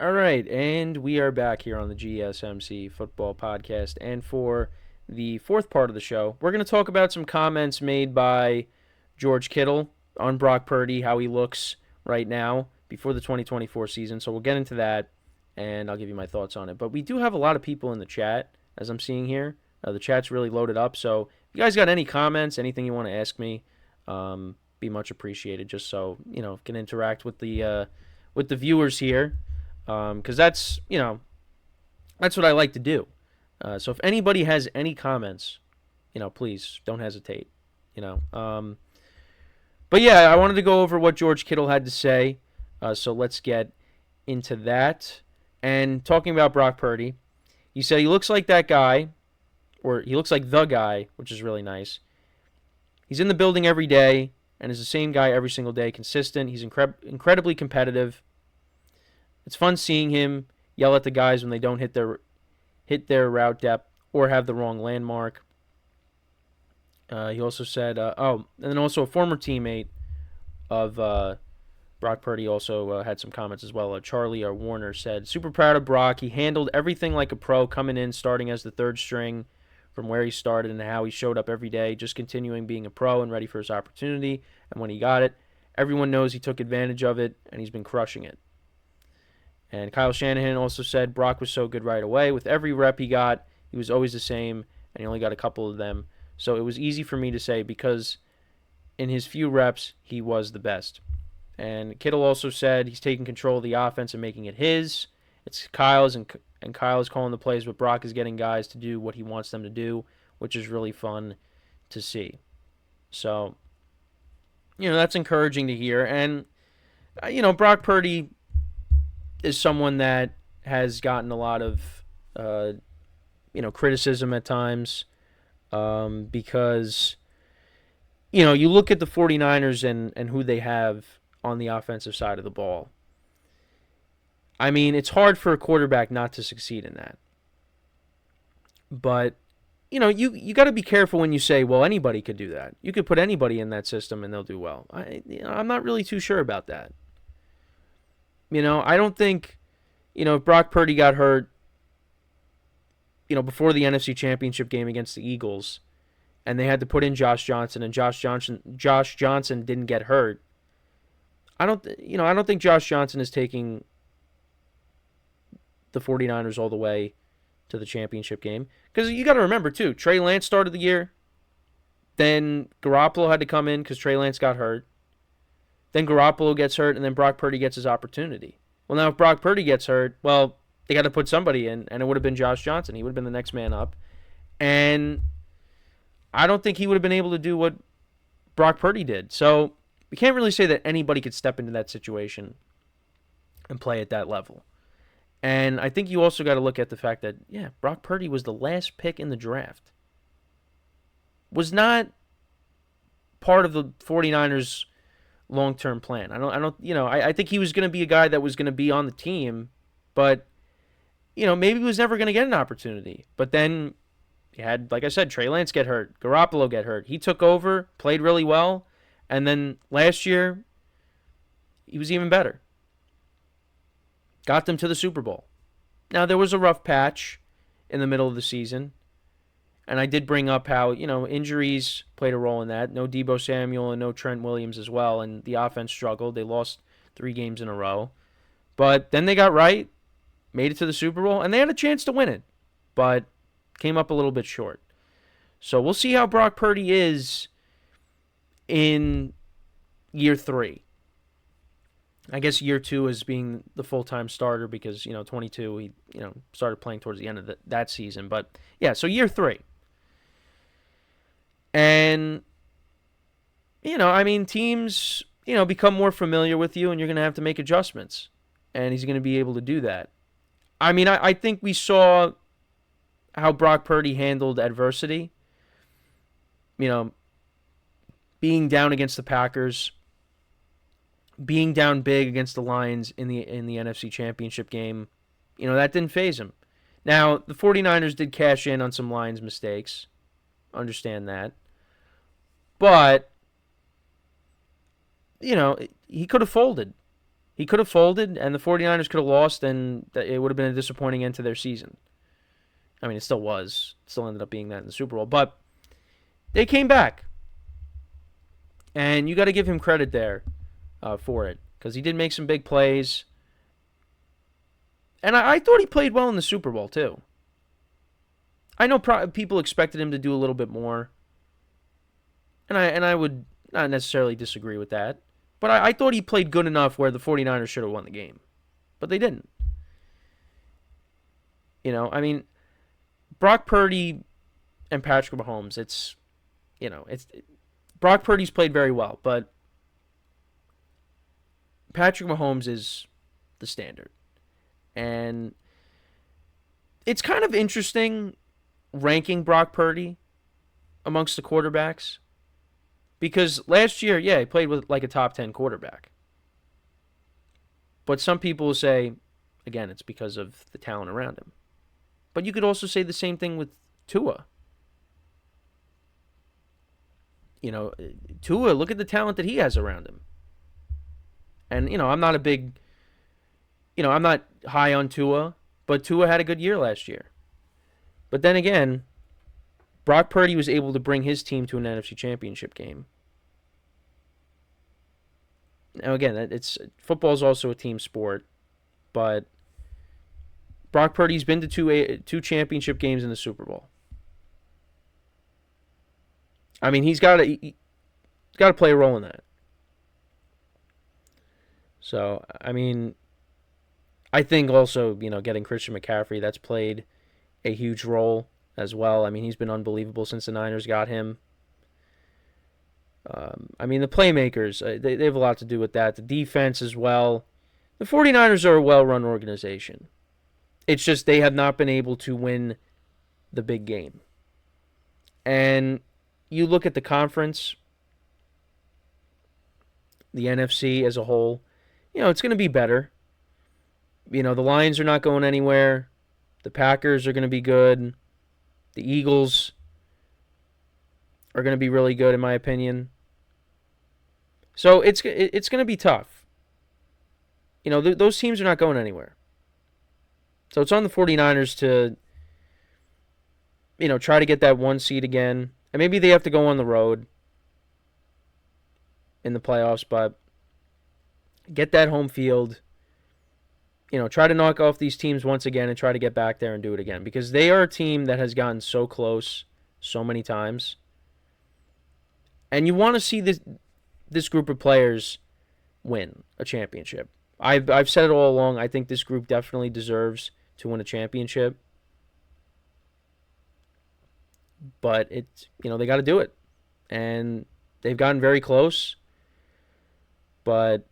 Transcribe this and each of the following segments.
All right, and we are back here on the GSMC Football Podcast. And for the fourth part of the show, we're going to talk about some comments made by George Kittle on Brock Purdy, how he looks right now before the 2024 season. So we'll get into that, and I'll give you my thoughts on it. But we do have a lot of people in the chat, as I'm seeing here. The chat's really loaded up. So if you guys got any comments, anything you want to ask me, be much appreciated. Just so can interact with the viewers here. Because that's what I like to do. So if anybody has any comments, please don't hesitate. But yeah, I wanted to go over what George Kittle had to say. So let's get into that. And talking about Brock Purdy, he said he looks like that guy, or he looks like the guy, which is really nice. He's in the building every day and is the same guy every single day, consistent. He's incredibly competitive. It's fun seeing him yell at the guys when they don't hit their route depth or have the wrong landmark. He also said, and then also a former teammate of Brock Purdy also had some comments as well. Charlie Woerner said, super proud of Brock. He handled everything like a pro, coming in, starting as the third string from where he started and how he showed up every day, just continuing being a pro and ready for his opportunity. And when he got it, everyone knows he took advantage of it, and he's been crushing it. And Kyle Shanahan also said Brock was so good right away. With every rep he got, he was always the same, and he only got a couple of them. So it was easy for me to say because in his few reps, he was the best. And Kittle also said he's taking control of the offense and making it his. It's Kyle's, and Kyle is calling the plays, but Brock is getting guys to do what he wants them to do, which is really fun to see. So, that's encouraging to hear. And, Brock Purdy is someone that has gotten a lot of, criticism at times because, you look at the 49ers and who they have on the offensive side of the ball. I mean, it's hard for a quarterback not to succeed in that. But, you got to be careful when you say, well, anybody could do that. You could put anybody in that system and they'll do well. I'm not really too sure about that. I don't think, if Brock Purdy got hurt, before the NFC Championship game against the Eagles, and they had to put in Josh Johnson, and Josh Johnson didn't get hurt. I don't think Josh Johnson is taking the 49ers all the way to the championship game. Because you got to remember, too, Trey Lance started the year. Then Garoppolo had to come in because Trey Lance got hurt. Then Garoppolo gets hurt, and then Brock Purdy gets his opportunity. Well, now if Brock Purdy gets hurt, well, they got to put somebody in, and it would have been Josh Johnson. He would have been the next man up. And I don't think he would have been able to do what Brock Purdy did. So we can't really say that anybody could step into that situation and play at that level. And I think you also got to look at the fact that, Brock Purdy was the last pick in the draft. Was not part of the 49ers' long-term plan. I think he was going to be a guy that was going to be on the team, but, maybe he was never going to get an opportunity. But then you had, like I said, Trey Lance get hurt, Garoppolo get hurt. He took over, played really well, and then last year, he was even better. Got them to the Super Bowl. Now, there was a rough patch in the middle of the season, and I did bring up how, injuries played a role in that. No Deebo Samuel and no Trent Williams as well, and the offense struggled. They lost 3 games in a row. But then they got right, made it to the Super Bowl, and they had a chance to win it, but came up a little bit short. So we'll see how Brock Purdy is in year 3. I guess year 2 is being the full-time starter because, 22, he, started playing towards the end of that season. But, yeah, so year 3. And, teams, become more familiar with you and you're going to have to make adjustments. And he's going to be able to do that. I think we saw how Brock Purdy handled adversity. Being down against the Packers, being down big against the Lions in the NFC Championship game, that didn't faze him. Now, the 49ers did cash in on some Lions mistakes. Understand that. But, he could have folded. He could have folded, and the 49ers could have lost, and it would have been a disappointing end to their season. I mean, it still was. It still ended up being that in the Super Bowl. But they came back. And you got to give him credit there for it, because he did make some big plays. And I thought he played well in the Super Bowl, too. I know people expected him to do a little bit more. And I would not necessarily disagree with that. But I thought he played good enough where the 49ers should have won the game. But they didn't. I mean, Brock Purdy and Patrick Mahomes, Brock Purdy's played very well, but Patrick Mahomes is the standard. And it's kind of interesting ranking Brock Purdy amongst the quarterbacks, because last year, he played with like a top 10 quarterback. But some people will say, again, it's because of the talent around him. But you could also say the same thing with Tua. Tua, look at the talent that he has around him. And, I'm not I'm not high on Tua, but Tua had a good year last year. But then again, Brock Purdy was able to bring his team to an NFC Championship game. Now, again, football is also a team sport, but Brock Purdy's been to two championship games in the Super Bowl. I mean, he's got to play a role in that. So, I mean, I think also, getting Christian McCaffrey, that's played a huge role as well. I mean, he's been unbelievable since the Niners got him. I mean, the playmakers, they have a lot to do with that. The defense as well. The 49ers are a well-run organization. It's just they have not been able to win the big game. And you look at the conference, the NFC as a whole, it's going to be better. The Lions are not going anywhere. The Packers are going to be good. The Eagles are going to be really good, in my opinion. So it's going to be tough. Those teams are not going anywhere. So it's on the 49ers to, try to get that 1 seed again. And maybe they have to go on the road in the playoffs, but get that home field. Try to knock off these teams once again and try to get back there and do it again. Because they are a team that has gotten so close so many times. And you want to see this group of players win a championship. I've said it all along. I think this group definitely deserves to win a championship. But they got to do it. And they've gotten very close. But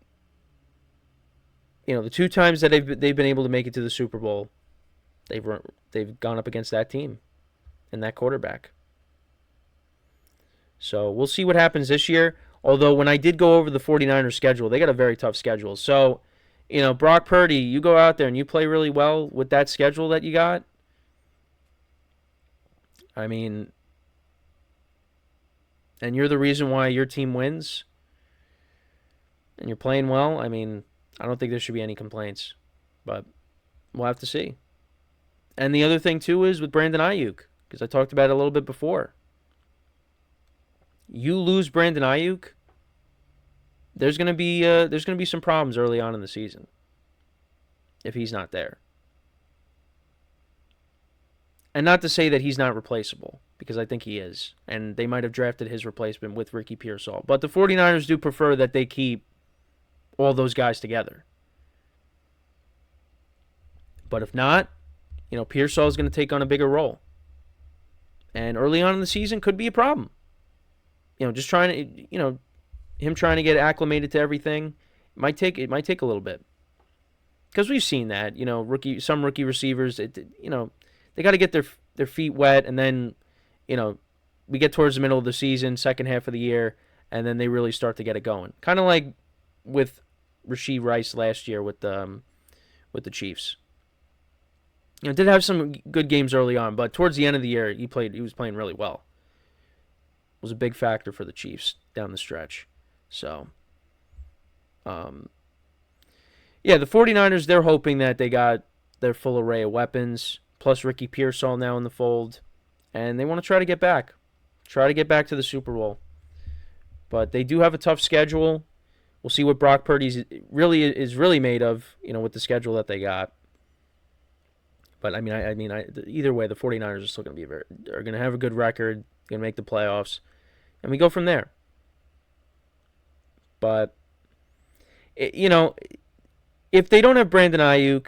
the two times that they've been able to make it to the Super Bowl, they've gone up against that team and that quarterback. So we'll see what happens this year. Although when I did go over the 49ers schedule, they got a very tough schedule. So, Brock Purdy, you go out there and you play really well with that schedule that you got. I mean, and you're the reason why your team wins, and you're playing well, I mean, I don't think there should be any complaints, but we'll have to see. And the other thing, too, is with Brandon Ayuk, because I talked about it a little bit before. You lose Brandon Ayuk, there's going to be some problems early on in the season if he's not there. And not to say that he's not replaceable, because I think he is. And they might have drafted his replacement with Ricky Pearsall. But the 49ers do prefer that they keep all those guys together. But if not, Pearsall is going to take on a bigger role. And early on in the season could be a problem. Just trying to, him trying to get acclimated to everything, it might take a little bit. Because we've seen that, some rookie receivers, they got to get their feet wet, and then, we get towards the middle of the season, second half of the year, and then they really start to get it going. Kind of like with Rashee Rice last year with the Chiefs. Did have some good games early on, but towards the end of the year, he was playing really well. Was a big factor for the Chiefs down the stretch. So, Yeah, the 49ers, they're hoping that they got their full array of weapons, plus Ricky Pearsall now in the fold, and they want to try to get back. Try to get back to the Super Bowl. But they do have a tough schedule. We'll see what Brock Purdy is really made of, with the schedule that they got. But either way, the 49ers are still going to are going to have a good record, going to make the playoffs, and we go from there. But if they don't have Brandon Ayuk,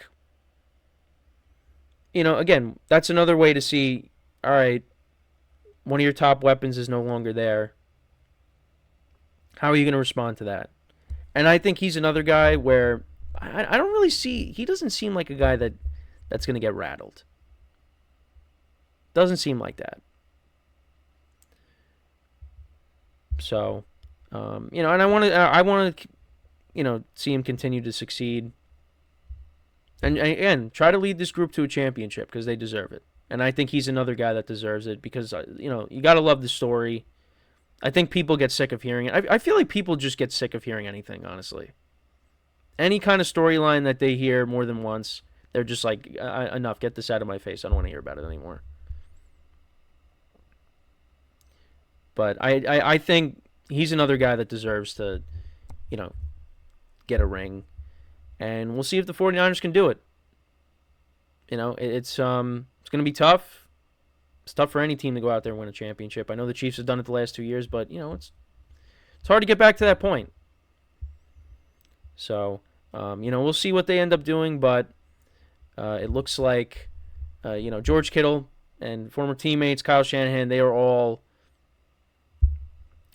again, that's another way to see, all right, one of your top weapons is no longer there. How are you going to respond to that? And I think he's another guy where I don't really see, he doesn't seem like a guy that's going to get rattled. Doesn't seem like that. So, and I want to, see him continue to succeed. And again, try to lead this group to a championship because they deserve it. And I think he's another guy that deserves it because, you got to love the story. I think people get sick of hearing it. I feel like people just get sick of hearing anything, honestly. Any kind of storyline that they hear more than once, they're just like, enough, get this out of my face. I don't want to hear about it anymore. But I think he's another guy that deserves to, get a ring. And we'll see if the 49ers can do it. It's going to be tough. It's tough for any team to go out there and win a championship. I know the Chiefs have done it the last 2 years, but, it's hard to get back to that point. So, we'll see what they end up doing, but it looks like, George Kittle and former teammates, Kyle Shanahan, they are all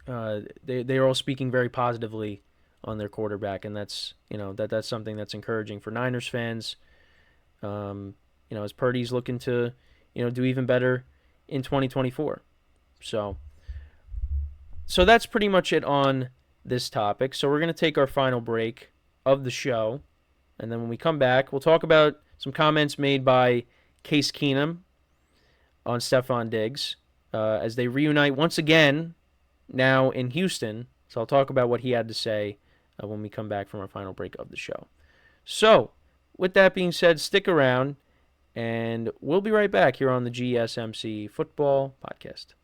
they are all speaking very positively on their quarterback, and that's that's something that's encouraging for Niners fans. As Purdy's looking to do even better in 2024. So that's pretty much it on this topic. So we're going to take our final break of the show, and then when we come back, we'll talk about some comments made by Case Keenum on Stephon Diggs as they reunite once again now in Houston. So I'll talk about what he had to say when we come back from our final break of the show. So with that being said, stick around, and we'll be right back here on the GSMC Football Podcast.